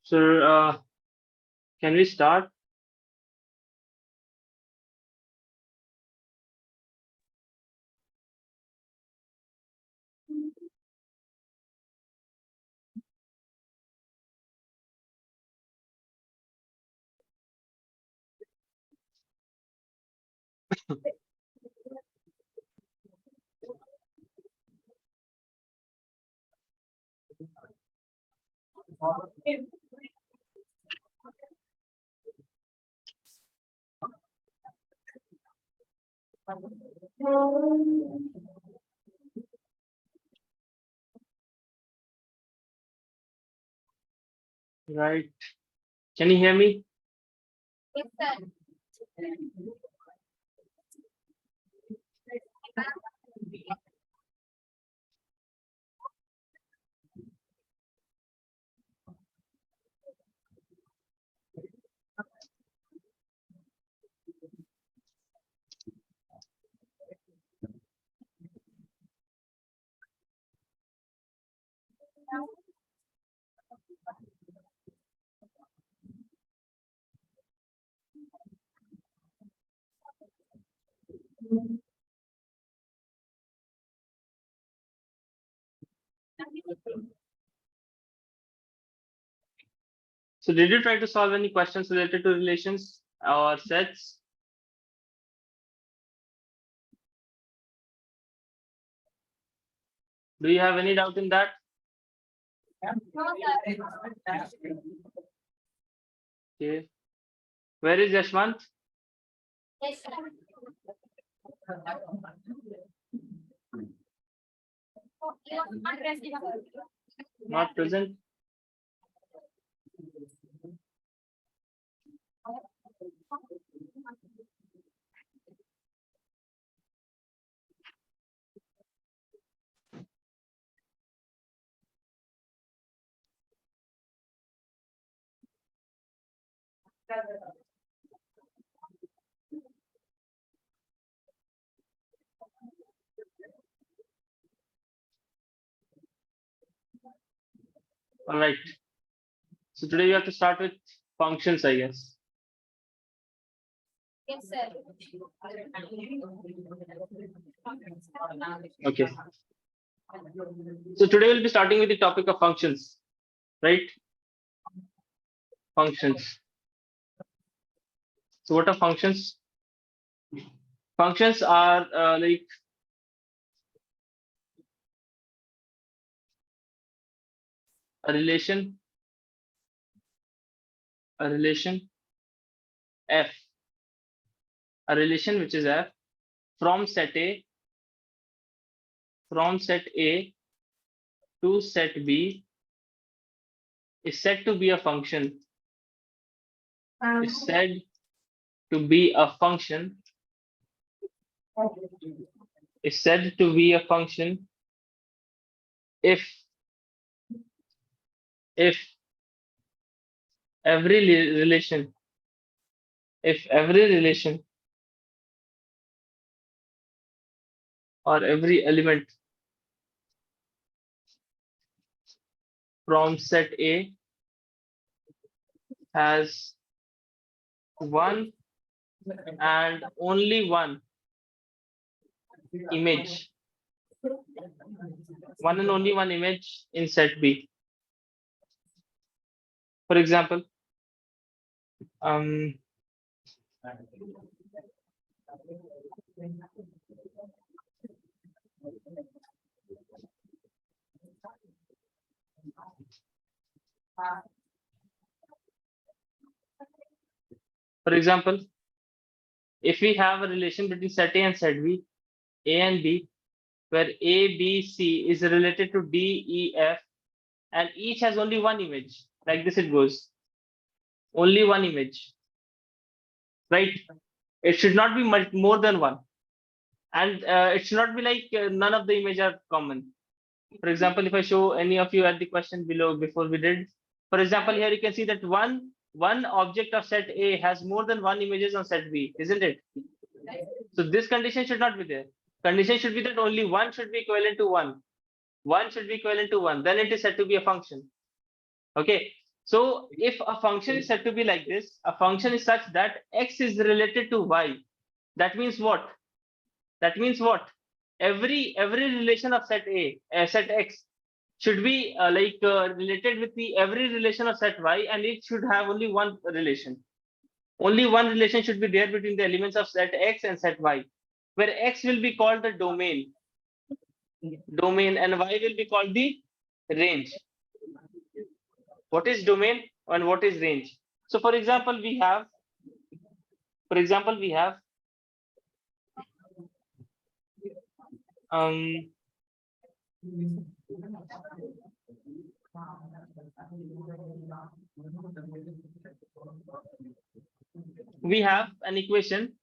So, can we start? Right. Can you hear me? So, did you try to solve any questions related to relations or sets? Do you have any doubt in that? Okay. Where is Yashwant? Not present. All right. So today you have to start with functions, I guess. Yes, sir. Okay. So today we'll be starting with the topic of functions, right? Functions. So what are functions? Functions are like a relation F, a relation which is F from set A to set B is said to be a function. Is said to be a function. Is said to be a function if every relation or every element from set A has one and only one image, one and only one image in set B. For example, if we have a relation between set A and set B, A and B, where A, B, C is related to D, E, F, and each has only one image. Like this it goes. Only one image. Right? It should not be much more than one. And it should not be like none of the image are common. For example, if I show any of you at the question below before we did, for example, here you can see that one object of set A has more than one images on set B, isn't it? So this condition should not be there. Condition should be that only one should be equivalent to one. One should be equivalent to one. Then it is said to be a function. Okay. So if a function is said to be like this, a function is such that x is related to y. That means what? That means what? Every relation of set A, set x should be related with the every relation of set y, and it should have only one relation. Only one relation should be there between the elements of set x and set y, where x will be called the domain, and y will be called the range. What is domain and what is range? So for example, we have we have an equation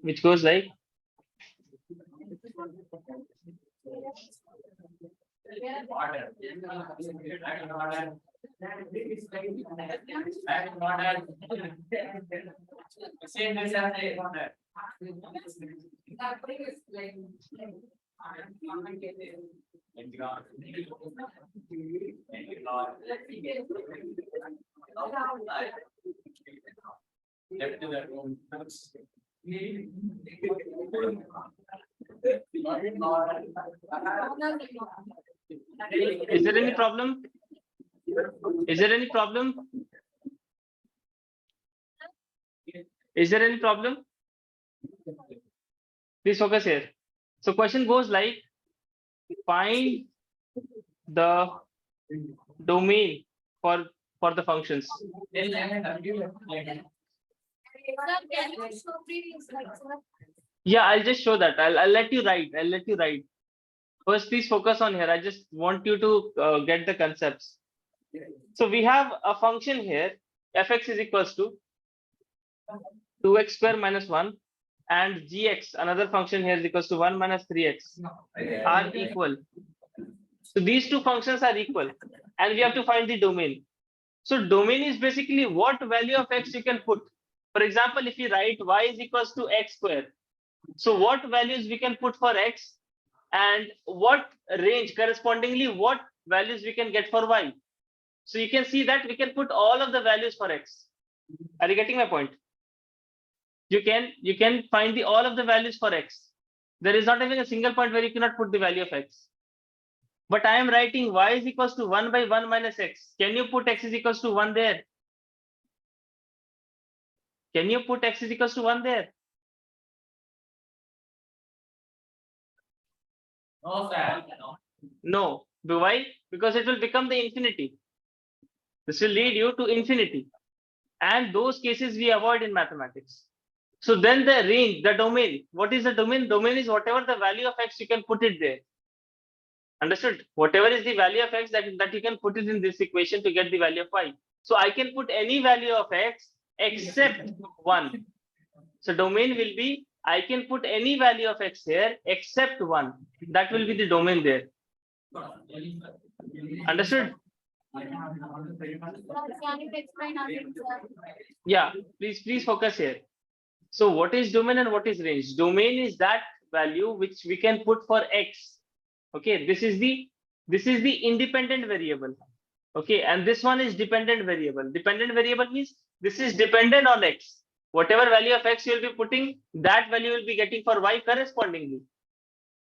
which goes like is there any problem? Is there any problem? Is there any problem? Please focus here. So question goes like, find the domain for the functions. Yeah, I'll just show that. I'll let you write. First, please focus on here. I just want you to get the concepts. So we have a function here, fx is equals to 2x square minus 1, and gx, another function here, is equals to 1 minus 3x, are equal. So these two functions are equal, and we have to find the domain. So domain is basically what value of x you can put. For example, if you write y is equals to x square, so what values we can put for x, and what range correspondingly what values we can get for y. So you can see that we can put all of the values for x. Are you getting my point? You can find the all of the values for x. There is not even a single point where you cannot put the value of x. But I am writing y is equals to 1 by 1 minus x. Can you put x is equals to 1 there? Can you put x is equals to 1 there? No, sir. No. Why? Because it will become the infinity. This will lead you to infinity. And those cases we avoid in mathematics. So then the range, the domain. What is the domain? Domain is whatever the value of x you can put it there. Understood? Whatever is the value of x that you can put it in this equation to get the value of y. So I can put any value of x except 1. So domain will be, I can put any value of x here except 1. That will be the domain there. Understood? Yeah, please focus here. So what is domain and what is range? Domain is that value which we can put for x. Okay, this is the independent variable. Okay, and this one is dependent variable. Dependent variable means this is dependent on x. Whatever value of x you will be putting, that value will be getting for y correspondingly,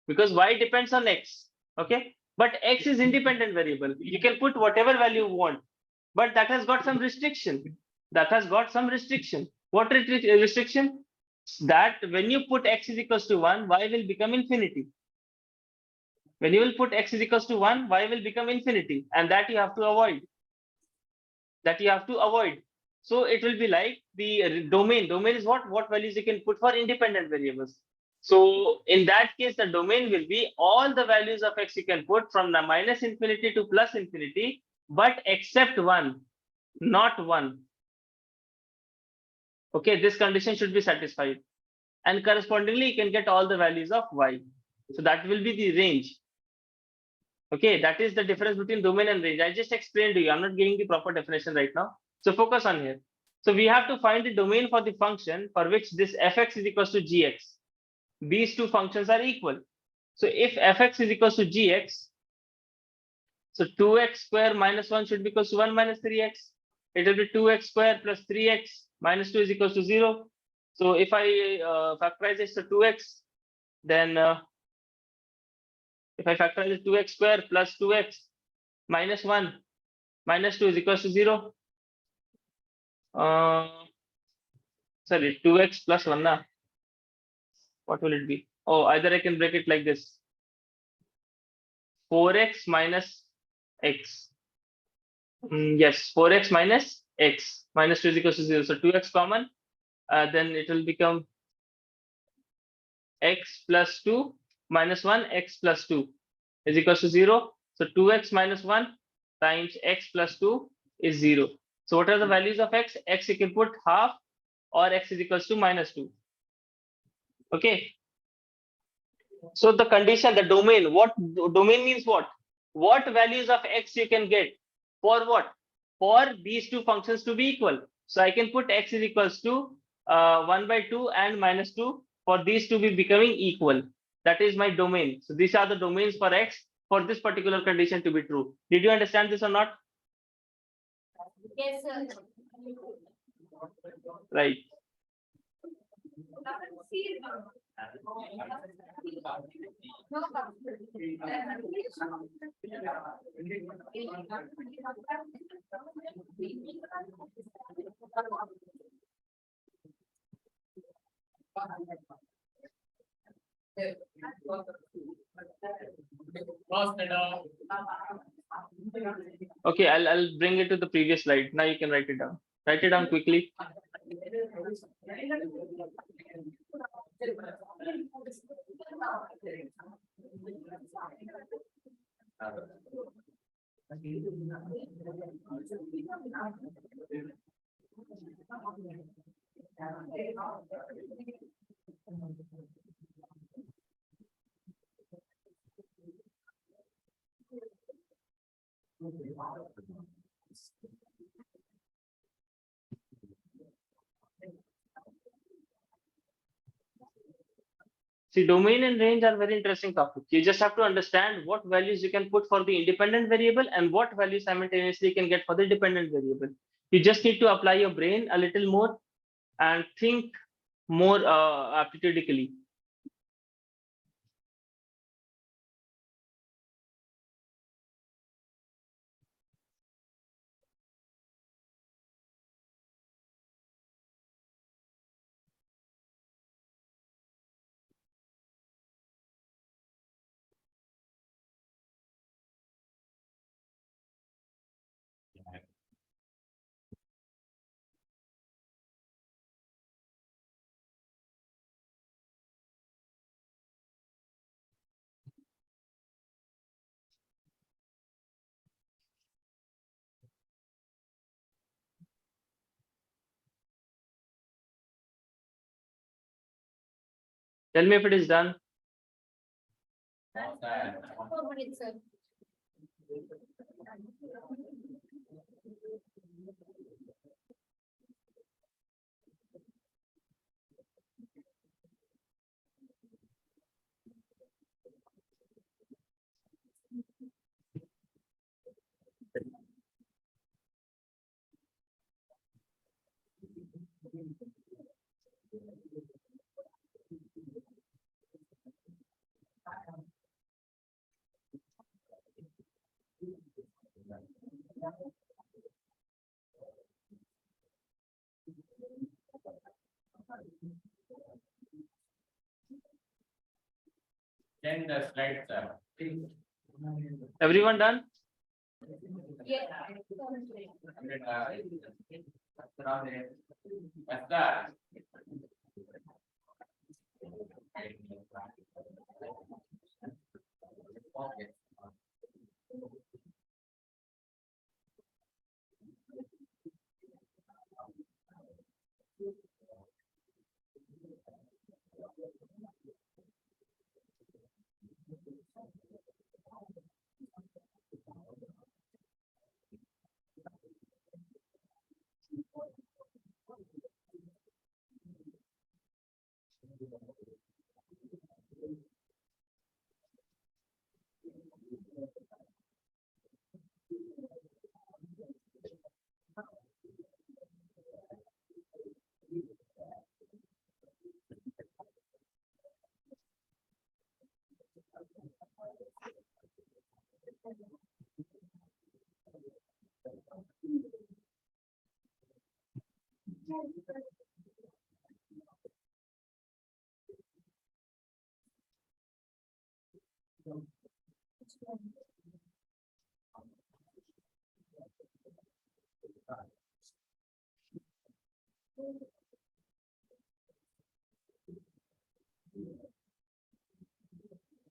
because y depends on x. Okay, but x is independent variable. You can put whatever value you want, but that has got some restriction. What restriction? That when you put x is equals to 1, y will become infinity. When you will put x is equals to 1, y will become infinity, and that you have to avoid. So it will be like the domain. Domain is what values you can put for independent variables. So in that case, the domain will be all the values of x you can put from the minus infinity to plus infinity, but except 1, not 1. Okay, this condition should be satisfied, and correspondingly you can get all the values of y. So that will be the range. Okay, that is the difference between domain and range. I just explained to you. I'm not giving the proper definition right now. So focus on here. So we have to find the domain for the function for which this fx is equals to gx. These two functions are equal. So if fx is equals to gx, So 2x square minus 1 should be equal to 1 minus 3x. It will be 2x square plus 3x minus 2 is equal to 0. So if I factorize this to 2x, then if I factorize 2x square plus 2x minus 1 minus 2 is equal to 0. Sorry, 2x plus 1 na. What will it be? Oh, either I can break it like this. 4x minus x. Yes, 4x minus x minus 2 is equal to 0. So 2x common, then it will become x plus 2 minus 1 x plus 2 is equal to 0. So 2x minus 1 times x plus 2 is 0. So what are the values of x? X you can put half or x is equals to minus 2. Okay. So the condition, the domain, what domain means what? What values of x you can get for what? For these two functions to be equal. So I can put x is equals to 1 by 2 and minus 2 for these to be becoming equal. That is my domain. So these are the domains for x for this particular condition to be true. Did you understand this or not? Yes, sir. Right. Okay, I'll bring it to the previous slide. Now you can write it down. Write it down quickly. See, domain and range are very interesting topics. You just have to understand what values you can put for the independent variable and what values simultaneously you can get for the dependent variable. You just need to apply your brain a little more and think more aptitudically. Tell me if it is done. 4 minutes, sir. Then the slides are. Everyone done? Yes. Okay.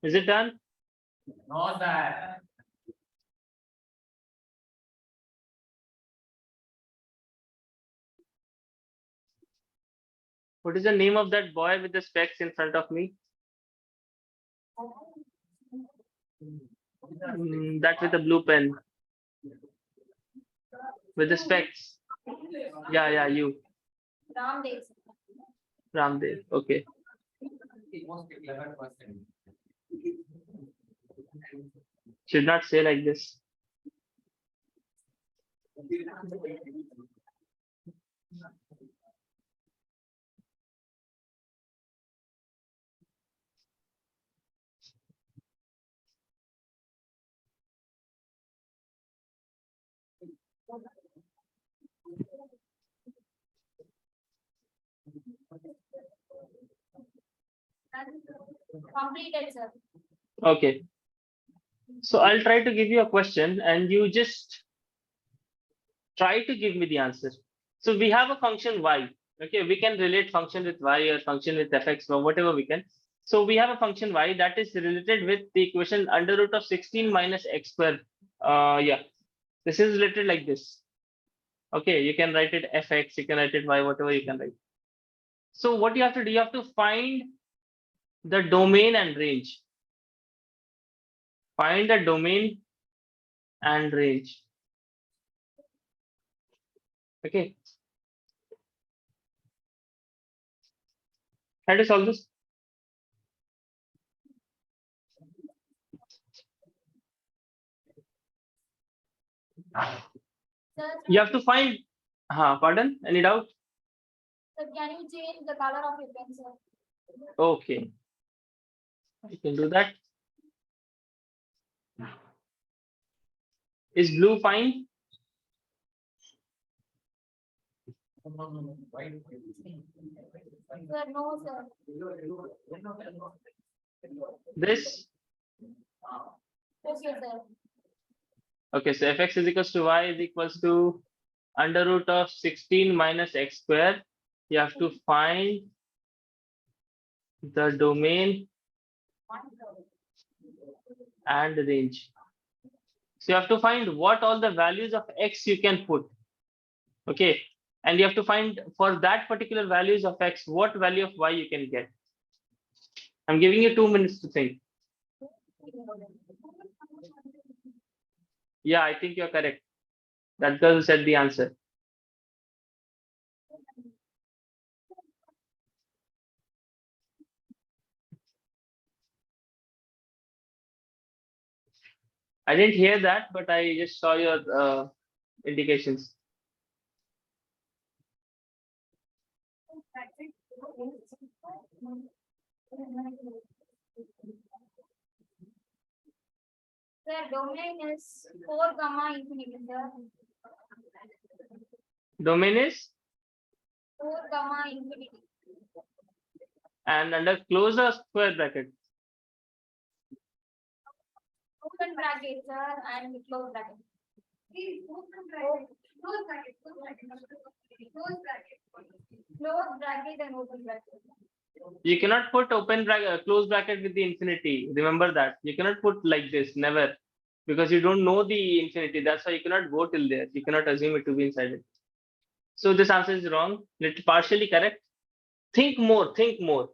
Is it done? No, sir. What is the name of that boy with the specs in front of me? That with the blue pen. With the specs. Yeah, you. Ramdev. Ramdev. Okay. Most 11%. Should not say like this. Completed, sir. Okay. So I'll try to give you a question and you just try to give me the answer. So we have a function y. Okay, we can relate function with y or function with fx or whatever we can. So we have a function y that is related with the equation under root of 16 minus x square. Yeah, this is related like this. Okay, you can write it fx, you can write it y, whatever you can write. So what you have to do, you have to find the domain and range. Find the domain and range. Okay. How to solve this? Sir, You have to find. Pardon? Any doubt? sir, can you change the color of your pen, sir? Okay. I can do that. Is blue fine? Sir, no, sir. This? Okay, sir. Okay, so fx is equals to y is equals to under root of 16 minus x square. You have to find the domain and range. So you have to find what all the values of x you can put. Okay. And you have to find for that particular values of x, what value of y you can get. I'm giving you 2 minutes to think. Yeah, I think you're correct. That girl said the answer. I didn't hear that, but I just saw your indications. Sir, domain is 4 comma infinity, sir. Domain is 4 comma infinity. and under close or square bracket. Open bracket, sir, and close bracket. Close bracket. Close bracket and open bracket. You cannot put open bracket, close bracket with the infinity. Remember that. You cannot put like this, never. Because you don't know the infinity. That's why you cannot go till there. You cannot assume it to be inside it. So this answer is wrong. It's partially correct. Think more, think more.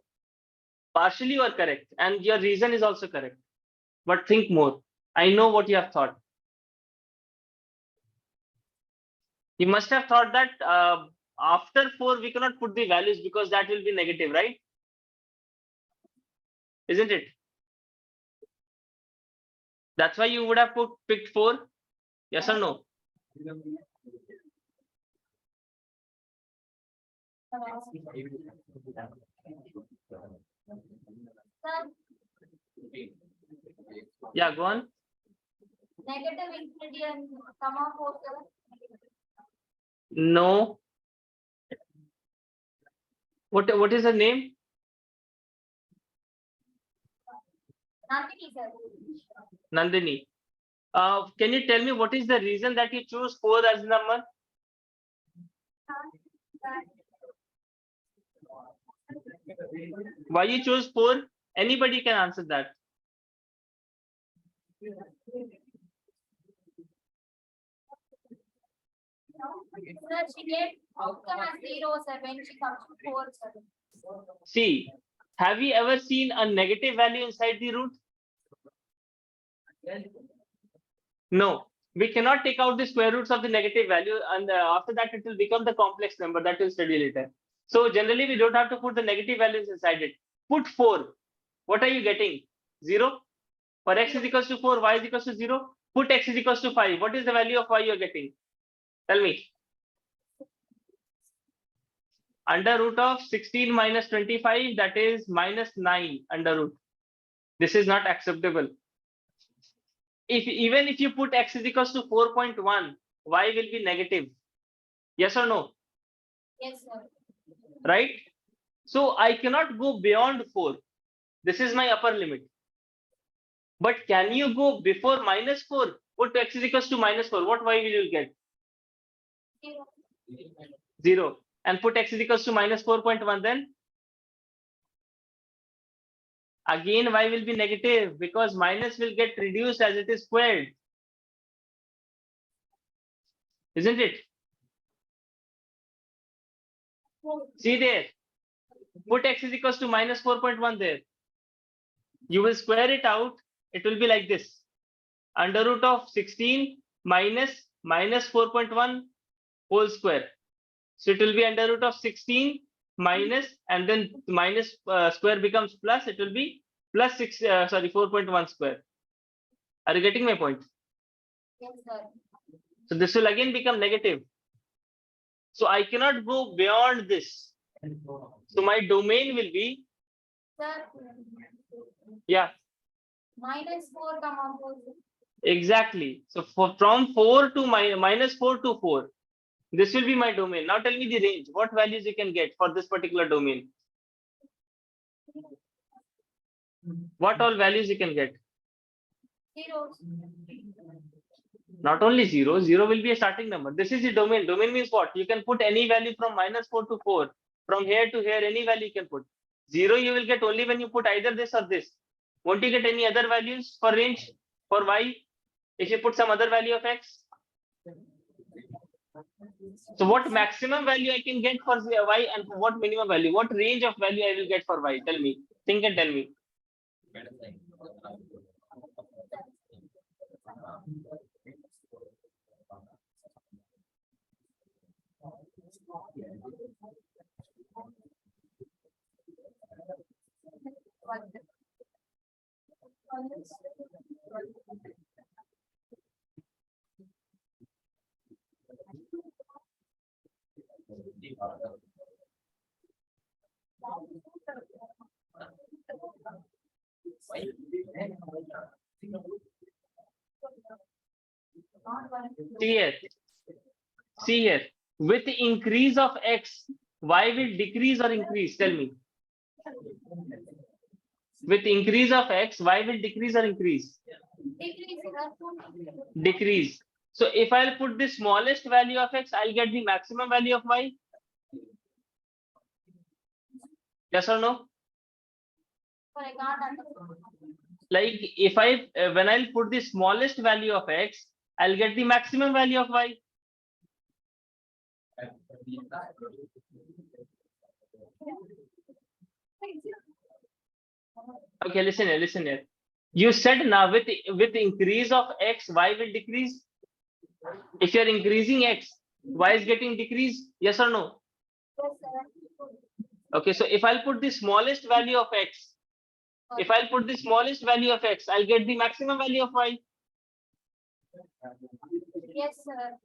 Partially you are correct. And your reason is also correct. But think more. I know what you have thought. You must have thought that after 4 we cannot put the values because that will be negative, right? Isn't it? That's why you would have picked 4. Yes or no? Sir, Yeah, go on. negative infinity and comma 4, sir. No. What is her name? Nandini, sir. Nandini. Can you tell me what is the reason that you choose 4 as number? Why you choose 4? Anybody can answer that. Sir, she gave outcome as 0, sir, when she comes to 4, sir. See, have you ever seen a negative value inside the root? No, we cannot take out the square roots of the negative value, and after that it will become the complex number that we'll study later. So generally we don't have to put the negative values inside it. Put 4. What are you getting? 0. For x is equals to 4, y is equals to 0. Put x is equals to 5. What is the value of y you're getting? Tell me. Under root of 16 minus 25, that is minus 9 under root. This is not acceptable. Even if you put x is equals to 4.1, y will be negative. Yes or no? Yes, sir. Right? So I cannot go beyond 4. This is my upper limit. But can you go before minus 4? Put x is equals to minus 4. What y will you get? 0. 0. And put x is equals to minus 4.1 then? Again, y will be negative because minus will get reduced as it is squared. Isn't it? See there. Put x is equals to minus 4.1 there. You will square it out. It will be like this. Under root of 16 minus 4.1 whole square. So it will be under root of 16 minus, and then minus square becomes plus. It will be plus 4.1 square. Are you getting my point? Yes, sir. So this will again become negative. So I cannot go beyond this. So my domain will be, Sir, yeah, minus 4, 4. exactly. So from 4 to minus 4 to 4. This will be my domain. Now tell me the range. What values you can get for this particular domain? What all values you can get? 0. Not only 0. 0 will be a starting number. This is the domain. Domain means what? You can put any value from minus 4 to 4. From here to here, any value you can put. 0 you will get only when you put either this or this. Won't you get any other values for range for y if you put some other value of x? So what maximum value I can get for y, and what minimum value? What range of value I will get for y? Tell me. Think and tell me. See here. With the increase of x, y will decrease or increase? Tell me. With increase of x, y will decrease or increase? Decrease. So if I'll put the smallest value of x, I'll get the maximum value of y. Yes or no? Like if when I'll put the smallest value of x, I'll get the maximum value of y. Okay, listen here. You said now with increase of x, y will decrease. If you're increasing x, y is getting decreased. Yes or no? Yes, sir. Okay, so if I'll put the smallest value of x, I'll get the maximum value of y. Yes, sir.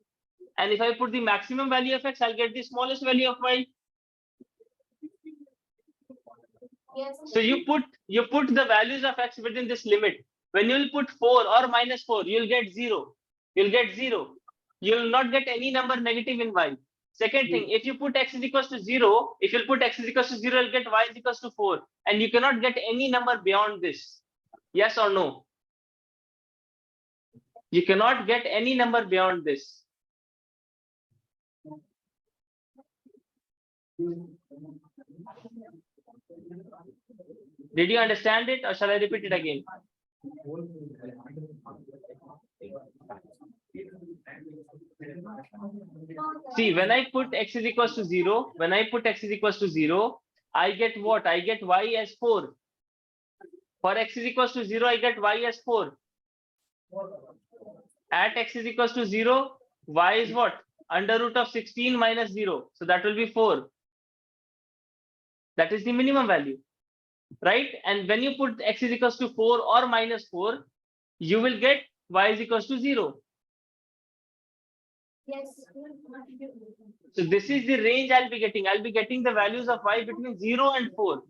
And if I put the maximum value of x, I'll get the smallest value of y. Yes. So you put the values of x within this limit. When you'll put 4 or minus 4, you'll get 0. You'll get 0. You will not get any number negative in y. Second thing, if you put x is equals to 0, if you'll put x is equals to 0, you'll get y is equals to 4. And you cannot get any number beyond this. Yes or no? You cannot get any number beyond this. Did you understand it, or shall I repeat it again? See, when I put x is equals to 0, I get what? I get y as 4. For x is equals to 0, I get y as 4. At x is equals to 0, y is what? Under root of 16 minus 0. So that will be 4. That is the minimum value, right? And when you put x is equals to 4 or minus 4, you will get y is equals to 0. Yes. So this is the range I'll be getting. I'll be getting the values of y between 0 and 4.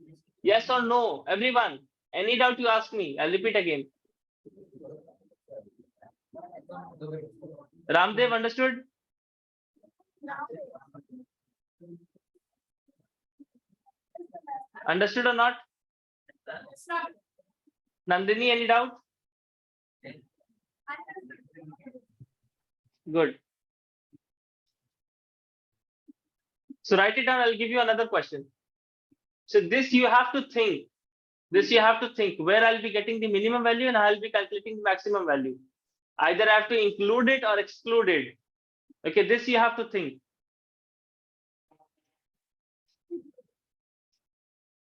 Yes or no, everyone? Any doubt you ask me, I'll repeat again. Ramdev, understood? Understood or not? Nandini, any doubt? Good. So write it down. I'll give you another question. So this you have to think. Where I'll be getting the minimum value and I'll be calculating the maximum value. Either I have to include it or exclude it. Okay, this you have to think.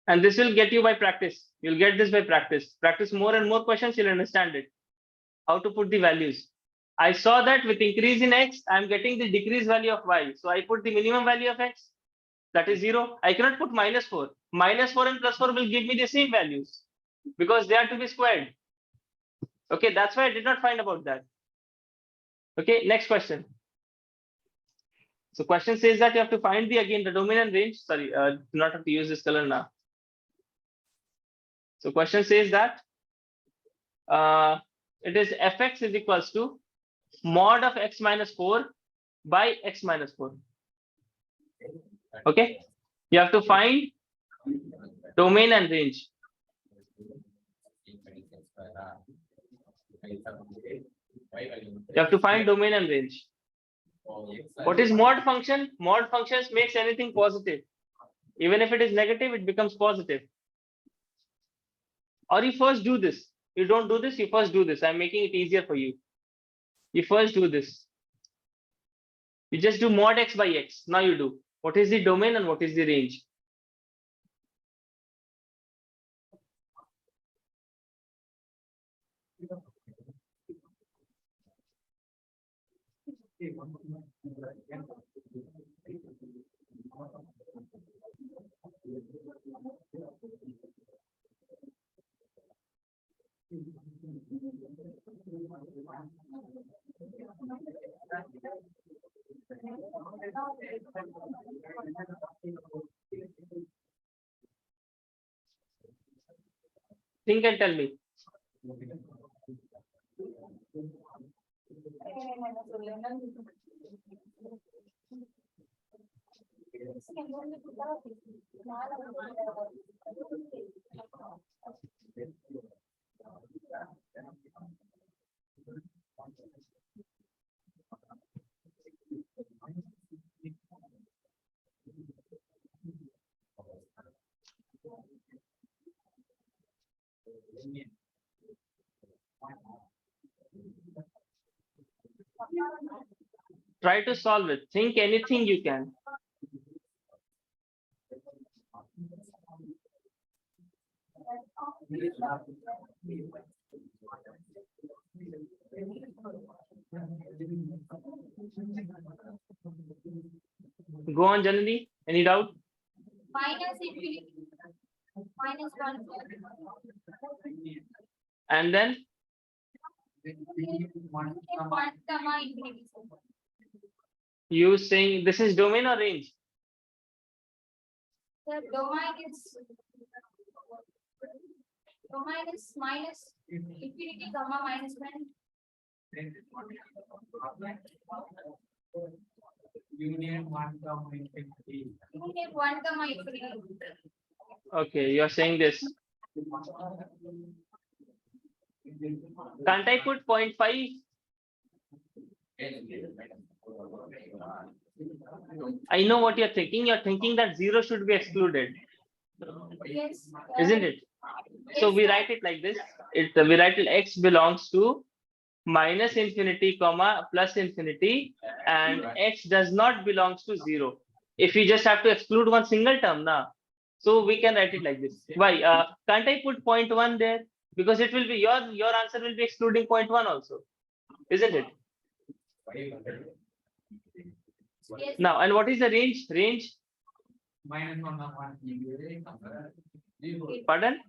And this will get you by practice. You'll get this by practice. Practice more and more questions, you'll understand it. How to put the values. I saw that with increase in x, I'm getting the decrease value of y. So I put the minimum value of x. That is 0. I cannot put minus 4. Minus 4 and plus 4 will give me the same values because they are to be squared. Okay, that's why I did not find about that. Okay, next question. So question says that you have to find the domain and range. Sorry, do not have to use this color now. So question says that it is fx is equals to mod of x minus 4 by x minus 4. Okay, you have to find domain and range. You have to find domain and range. What is mod function? Mod functions makes anything positive. Even if it is negative, it becomes positive. Or you first do this. You don't do this, you first do this. I'm making it easier for you. You first do this. You just do mod x by x. Now you do. What is the domain and what is the range? Think and tell me. Try to solve it. Think anything you can. Go on, Janani. Any doubt? Minus infinity. Minus 1. And then 1, comma infinity. you saying this is domain or range? The domain is minus infinity, comma minus 1. Union one comma infinity. Union 1, infinity. Okay, you're saying this. Can't I put 0.5? I know what you're thinking. You're thinking that 0 should be excluded, Yes. isn't it? So we write it like this. We write it x belongs to minus infinity comma plus infinity, and x does not belongs to 0. If we just have to exclude one single term now, so we can write it like this. Why can't I put 0.1 there? Because it will be your answer will be excluding 0.1 also, isn't it? Yes. Now, and what is the range? Minus one. Pardon?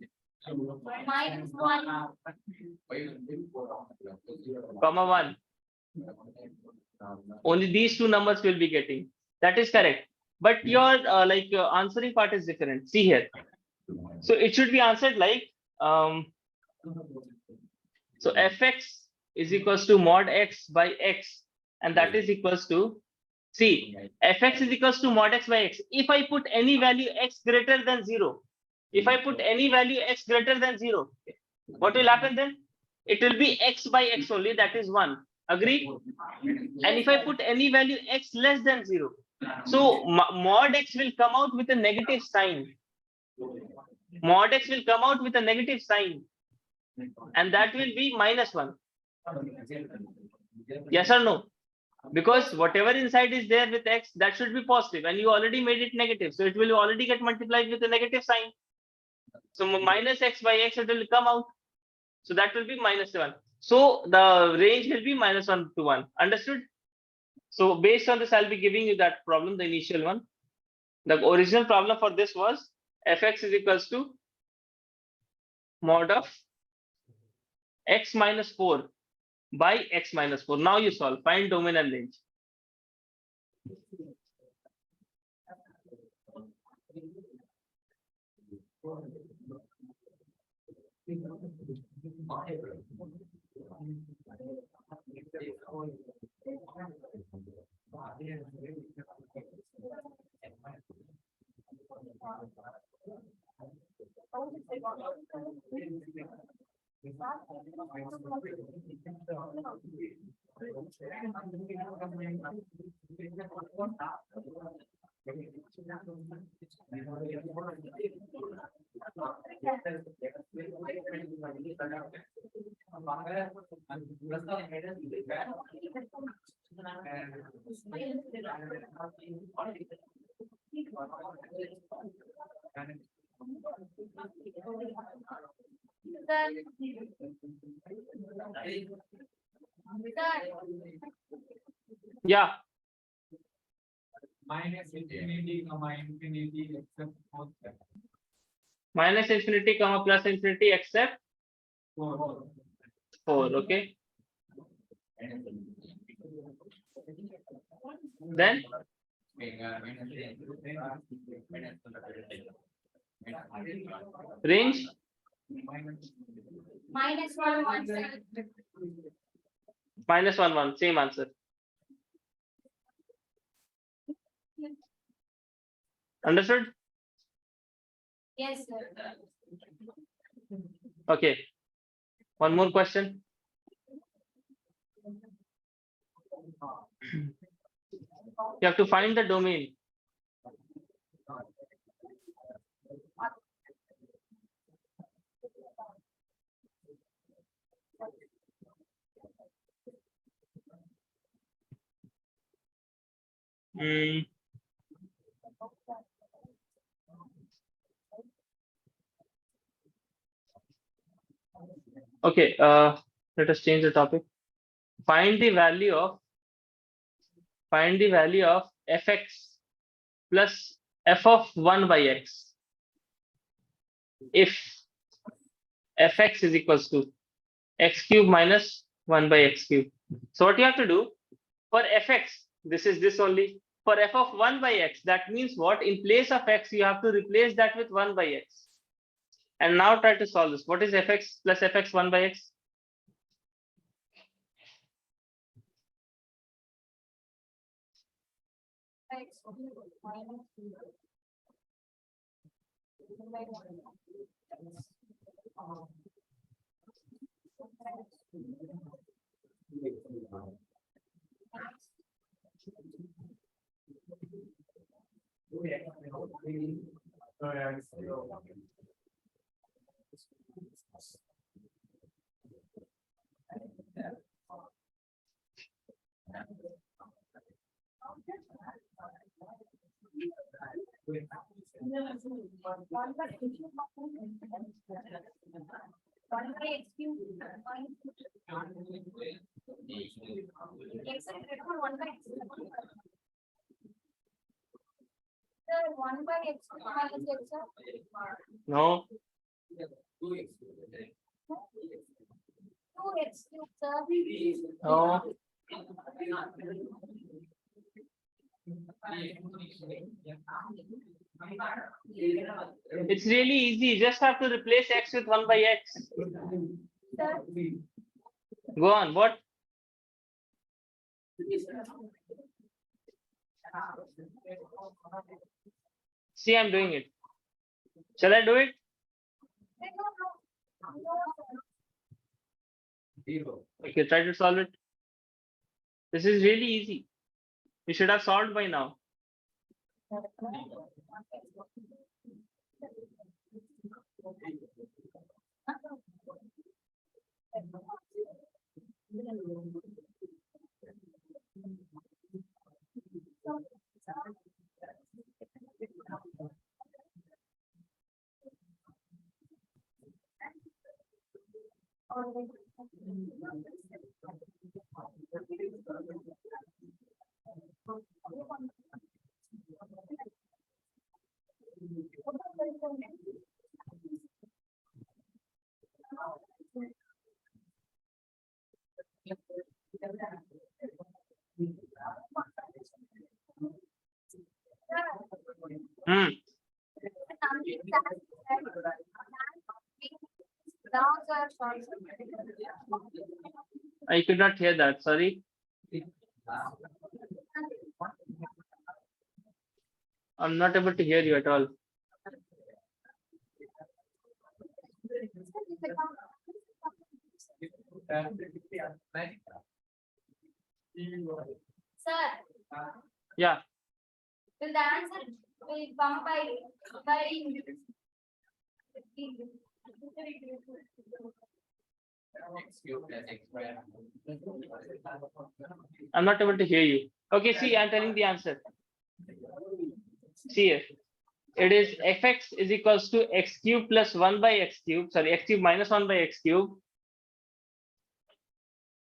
Minus 1. Comma 1. Only these two numbers will be getting. That is correct. But your answering part is different. See here. So it should be answered like so fx is equals to mod x by x, and that is equals to, see, fx is equals to mod x by x. If I put any value x greater than 0, if I put any value x greater than 0, what will happen then? It will be x by x only, that is 1. Agree? And if I put any value x less than 0, so mod x will come out with a negative sign. Mod x will come out with a negative sign, and that will be minus 1. Yes or no? Because whatever inside is there with x, that should be positive, and you already made it negative, so it will already get multiplied with a negative sign. So minus x by x, it will come out. So that will be minus 1. So the range will be minus 1 to 1. Understood? So based on this, I'll be giving you that problem, the initial one. The original problem for this was fx is equals to mod of x minus 4 by x minus 4. Now you solve. Find domain and range. Yeah. Minus infinity comma infinity except 4. Minus infinity comma plus infinity except 4. 4. Okay. Then range Minus 1, 1, 7. minus 1 1. Same answer. Understood? Yes, sir. Okay. One more question. You have to find the domain. Okay, let us change the topic. Find the value of fx plus f of 1 by x if fx is equals to x cube minus 1 by x cube. So what you have to do for fx, this is this only. For f of 1 by x, that means what? In place of x, you have to replace that with 1 by x. And now try to solve this. What is fx plus fx 1 by x? by x cube minus 2 by 1. One by x cube minus x is equal to 1 by x. Sir, 1 by x minus x, sir. No. 2x cube, sir. No. It's really easy. You just have to replace x with 1 by x. Sir, Go on. What? See, I'm doing it. Shall I do it? no, Okay, try to solve it. This is really easy. You should have solved by now. Hmm. I could not hear that. Sorry. I'm not able to hear you at all. Sir, Yeah. will the answer will come by I'm not able to hear you. Okay, see, I'm telling the answer. See here. It is fx is equals to x cube plus 1 by x cube. Sorry, x cube minus 1 by x cube.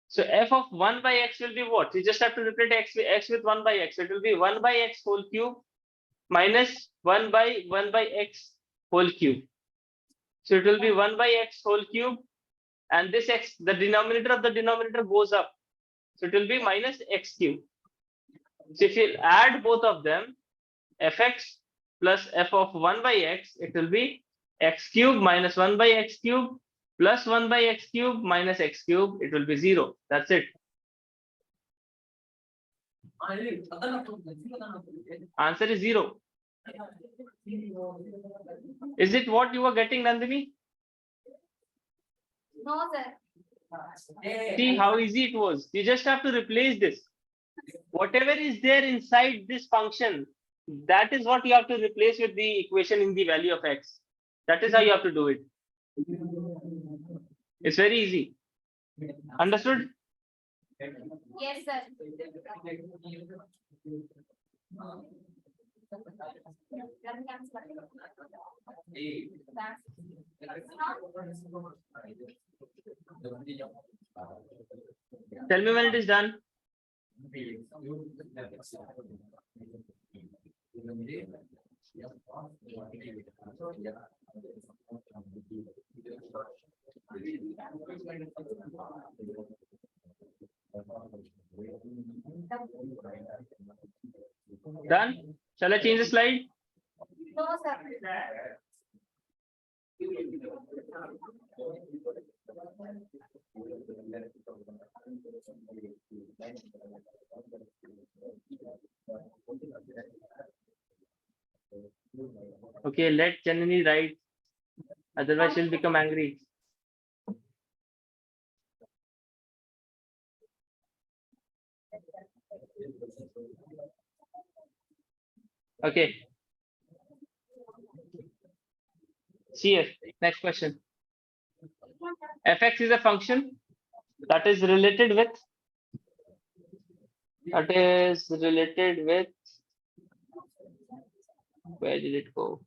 So f of 1 by x will be what? You just have to replace x with 1 by x. It will be 1 by x whole cube minus 1 by x whole cube. So it will be 1 by x whole cube, and this x, the denominator of the denominator goes up. So it will be minus x cube. So if you add both of them, fx plus f of 1 by x, it will be x cube minus 1 by x cube plus 1 by x cube minus x cube. It will be 0. That's it. Answer is 0. Is it what you were getting, Nandini? no, sir. See how easy it was. You just have to replace this. Whatever is there inside this function, that is what you have to replace with the equation in the value of x. That is how you have to do it. It's very easy. Understood? Yes, sir. Tell me when it is done. Done? Shall I change the slide? No, sir. Okay, let Janani write. Otherwise, she'll become angry. Okay. See here. Next question. Fx is a function that is related with. Where did it go?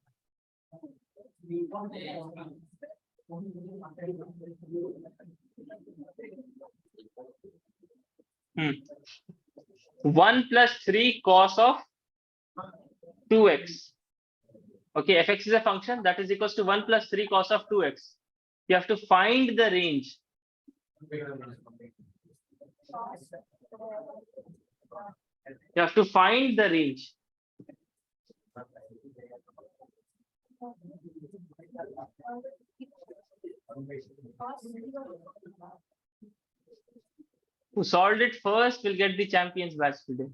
Hmm. 1 plus 3 cos of 2x. Okay, fx is a function that is equals to 1 plus 3 cos of 2x. You have to find the range. You have to find the range. Who solved it first will get the champions badge today.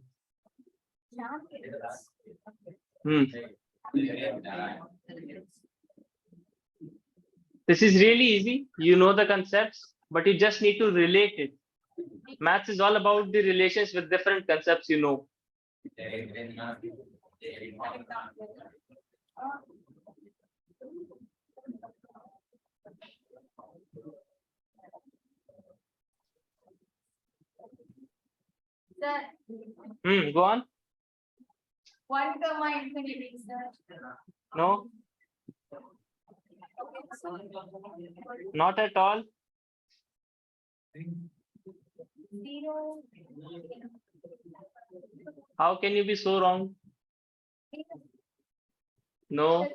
Hmm. This is really easy. You know the concepts, but you just need to relate it. Maths is all about the relations with different concepts, you know. Sir, Go on. 1 comma infinity, sir. No, Okay, so not at all. 0. How can you be so wrong? No.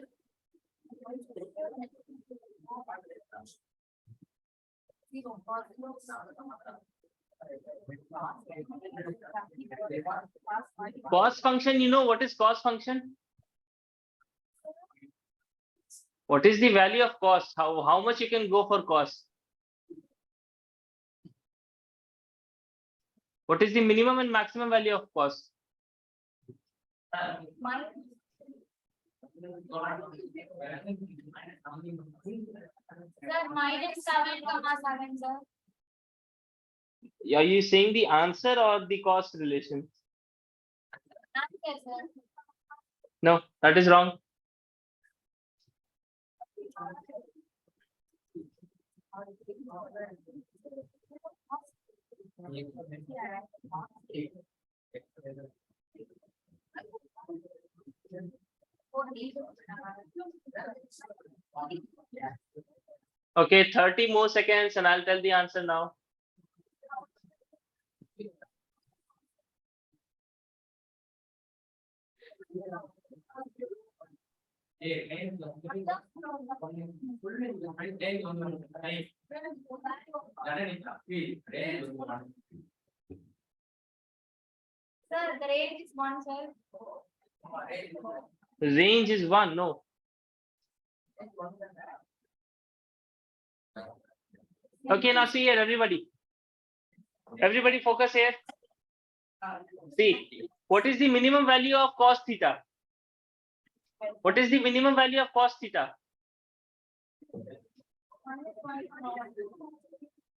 Cos function, you know what is cos function? What is the value of cos? How much you can go for cos? What is the minimum and maximum value of cos? Sir, -7, sir. Are you saying the answer or the cost relation? Answer, sir. No, that is wrong. Okay, 30 more seconds and I'll tell the answer now. Sir, the range is 1, sir. Range is 1, no. Okay, now see here, everybody. Everybody focus here. See, what is the minimum value of cos theta? What is the minimum value of cos theta?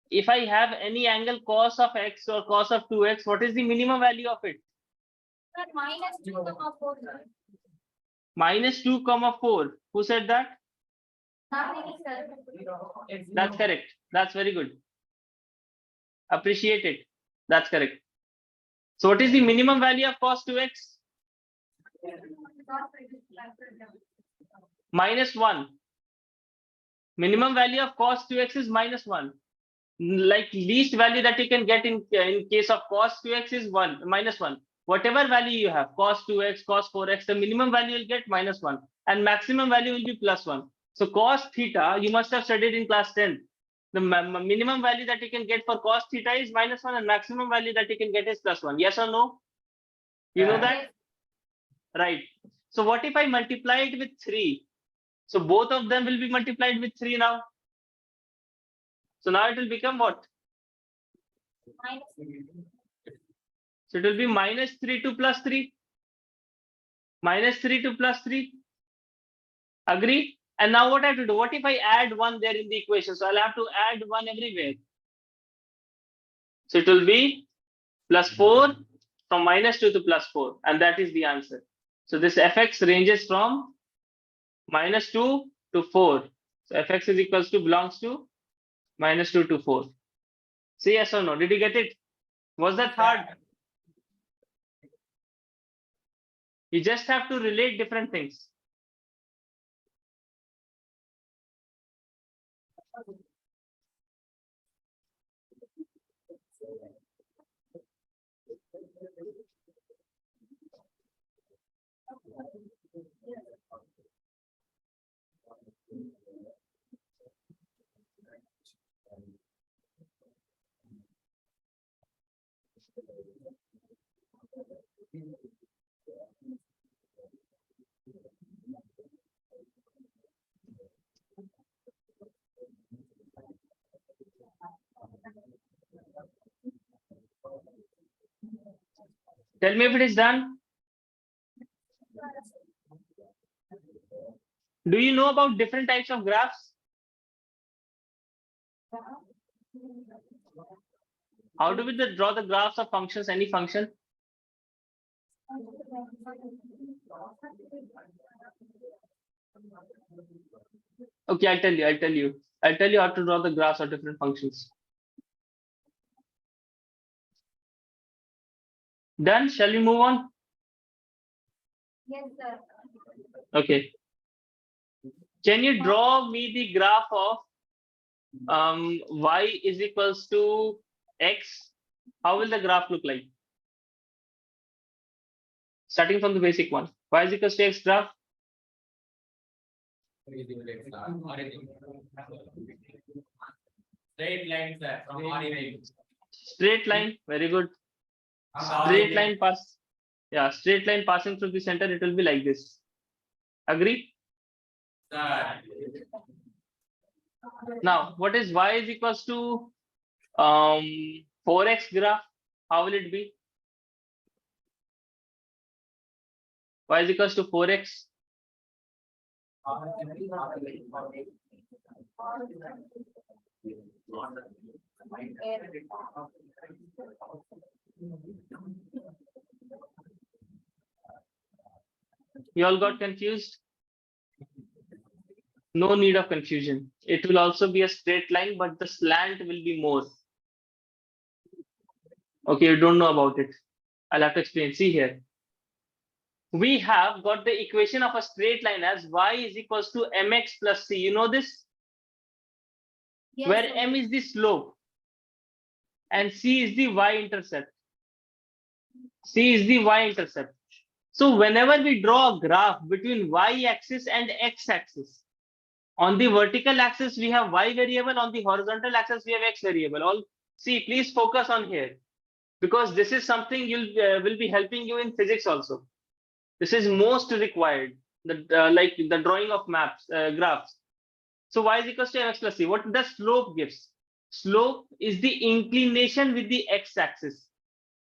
If I have any angle cos of x or cos of 2x, what is the minimum value of it? Sir, -2, sir. -2, 4. Who said that? Nothing, sir. That's correct. That's very good. Appreciate it. That's correct. So what is the minimum value of cos 2x? -1. Minimum value of cos 2x is -1. Like least value that you can get in case of cos 2x is -1. Whatever value you have, cos 2x, cos 4x, the minimum value you'll get -1 and maximum value will be +1. So cos theta, you must have studied in class 10. The minimum value that you can get for cos theta is -1 and maximum value that you can get is +1. Yes or no? You know that? Right. So what if I multiply it with 3? So both of them will be multiplied with 3 now. So now it will become what? minus So it will be minus 3 to plus 3. Minus 3 to plus 3. Agree? And now what I have to do? What if I add 1 there in the equation? So I'll have to add 1 everywhere. So it will be plus 4 from minus 2 to plus 4. And that is the answer. So this fx ranges from minus 2 to 4. So fx is equals to belongs to minus 2 to 4. Say yes or no. Did you get it? Was that hard? You just have to relate different things. Tell me if it is done. Do you know about different types of graphs? How do we draw the graphs of functions, any function? Okay, I'll tell you how to draw the graphs of different functions. Done? Shall we move on? yes, sir. Okay. Can you draw me the graph of y is equals to x? How will the graph look like? Starting from the basic one. Y is equals to x graph. Straight line, sir, from origin. Straight line. Very good. Straight line pass. Yeah, straight line passing through the center. It will be like this. Agree? Sir. Now, what is y is equals to 4x graph? How will it be? Y is equals to 4x. You all got confused? No need of confusion. It will also be a straight line, but the slant will be more. Okay, you don't know about it. I'll have to explain. See here. We have got the equation of a straight line as y is equals to mx plus c. You know this? Yes, Where sir. m is the slope and c is the y-intercept. C is the y-intercept. So whenever we draw a graph between y-axis and x-axis, on the vertical axis we have y variable, on the horizontal axis we have x variable. All see, please focus on here, because this is something you'll will be helping you in physics also. This is most required, like the drawing of maps, graphs. So y is equals to mx plus c. What the slope gives? Slope is the inclination with the x-axis.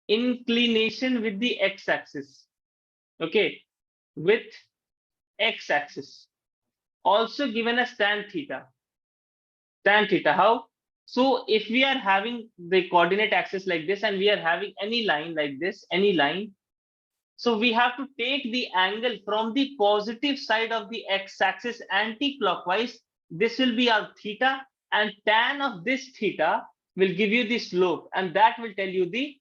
Inclination with the x-axis. Okay, with x-axis. Also given as tan theta. Tan theta, how? So if we are having the coordinate axis like this and we are having any line like this, any line, so we have to take the angle from the positive side of the x-axis anti-clockwise. This will be our theta, and tan of this theta will give you the slope, and that will tell you the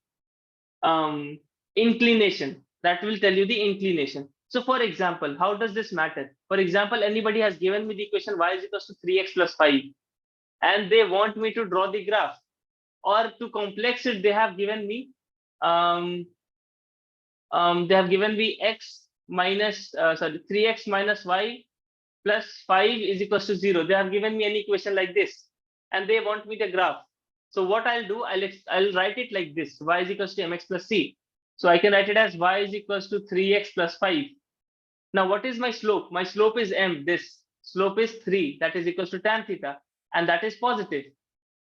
inclination. That will tell you the inclination. So for example, how does this matter? For example, anybody has given me the equation y is equals to 3x plus 5, and they want me to draw the graph, or to complex it, they have given me x minus 3x minus y plus 5 is equals to 0. They have given me an equation like this, and they want me the graph. So what I'll do, I'll write it like this: y is equals to mx plus c. So I can write it as y is equals to 3x plus 5. Now what is my slope? My slope is m, this. slope is 3, that is equals to tan theta, and that is positive.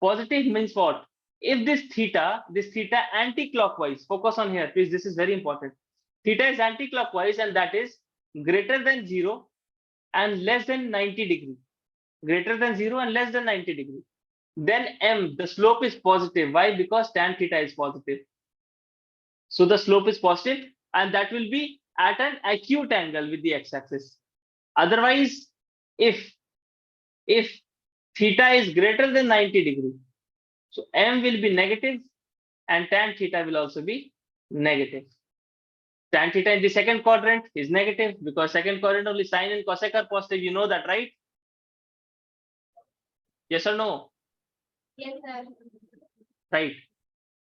Positive means what? If this theta anti-clockwise, focus on here, please, this is very important. Theta is anti-clockwise and that is greater than 0 and less than 90 degree. Greater than 0 and less than 90 degree. Then M, the slope is positive. Why? Because tan theta is positive. So the slope is positive and that will be at an acute angle with the x-axis. Otherwise, if theta is greater than 90 degree, so M will be negative and tan theta will also be negative. Tan theta in the second quadrant is negative because second quadrant only sine and cosec are positive. You know that, right? Yes or no? Yes, sir. Right.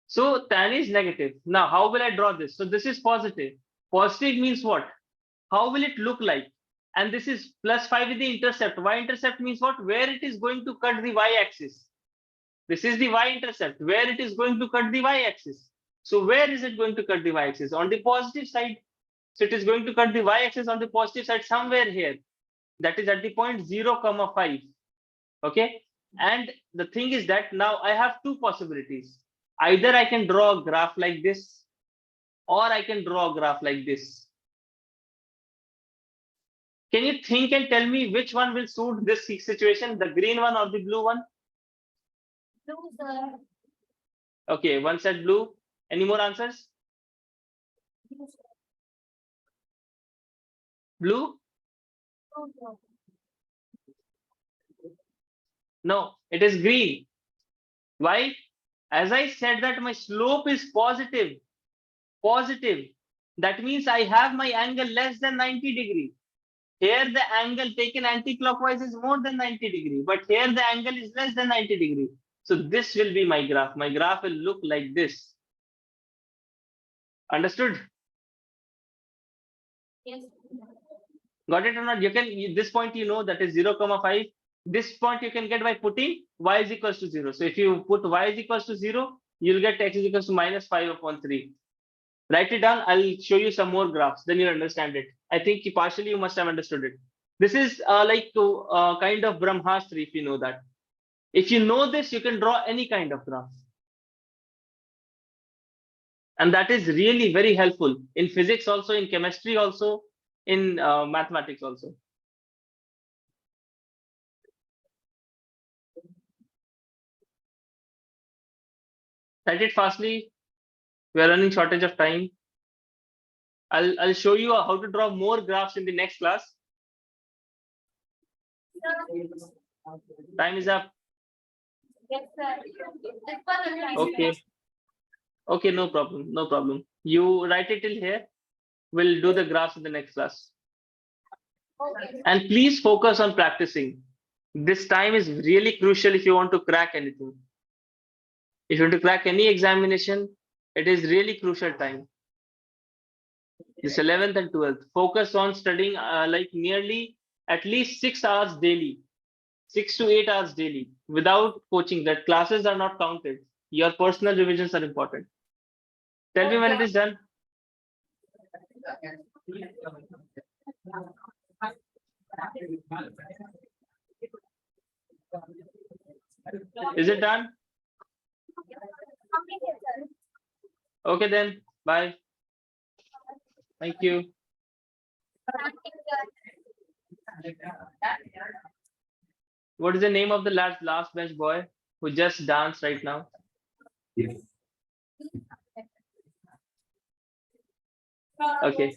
So tan is negative. Now, how will I draw this? So this is positive. Positive means what? How will it look like? And this is +5 with the intercept. Y-intercept means what? Where it is going to cut the y-axis. This is the y-intercept, where it is going to cut the y-axis. So where is it going to cut the y-axis? On the positive side. So it is going to cut the y-axis on the positive side somewhere here. That is at the point 0, 5. Okay. And the thing is that now I have two possibilities. Either I can draw a graph like this, or I can draw a graph like this. Can you think and tell me which one will suit this situation, the green one or the blue one? Blue, sir. Okay, one said blue. Any more answers? Blue, sir. Blue? Blue, sir. No, it is green. Why? As I said that my slope is positive. Positive. That means I have my angle less than 90 degree. Here the angle taken anti-clockwise is more than 90 degree, but here the angle is less than 90 degree. So this will be my graph. My graph will look like this. Understood? Yes. Got it or not? You can, this point you know that is 0, 5. This point you can get by putting y is equals to 0. So if you put y is equals to 0, you'll get x is equals to -5/3. Write it down. I'll show you some more graphs. Then you'll understand it. I think partially you must have understood it. This is like kind of Brahmastra, if you know that. If you know this, you can draw any kind of graph. And that is really very helpful in physics also, in chemistry also, in mathematics also. Write it fastly. We are running shortage of time. I'll show you how to draw more graphs in the next class. Time is up. Yes, sir. This was a nice Okay. Okay, no problem. No problem. You write it till here. We'll do the graphs in the next class. Okay. And please focus on practicing. This time is really crucial if you want to crack anything. If you want to crack any examination, it is really crucial time. This 11th and 12th. Focus on studying like nearly at least 6 hours daily. 6 to 8 hours daily without coaching. That classes are not counted. Your personal revisions are important. Tell me when it is done. Is it done? Completed, sir. Okay then. Bye. Thank you. Thank you, sir. What is the name of the last bench boy who just danced right now? Okay.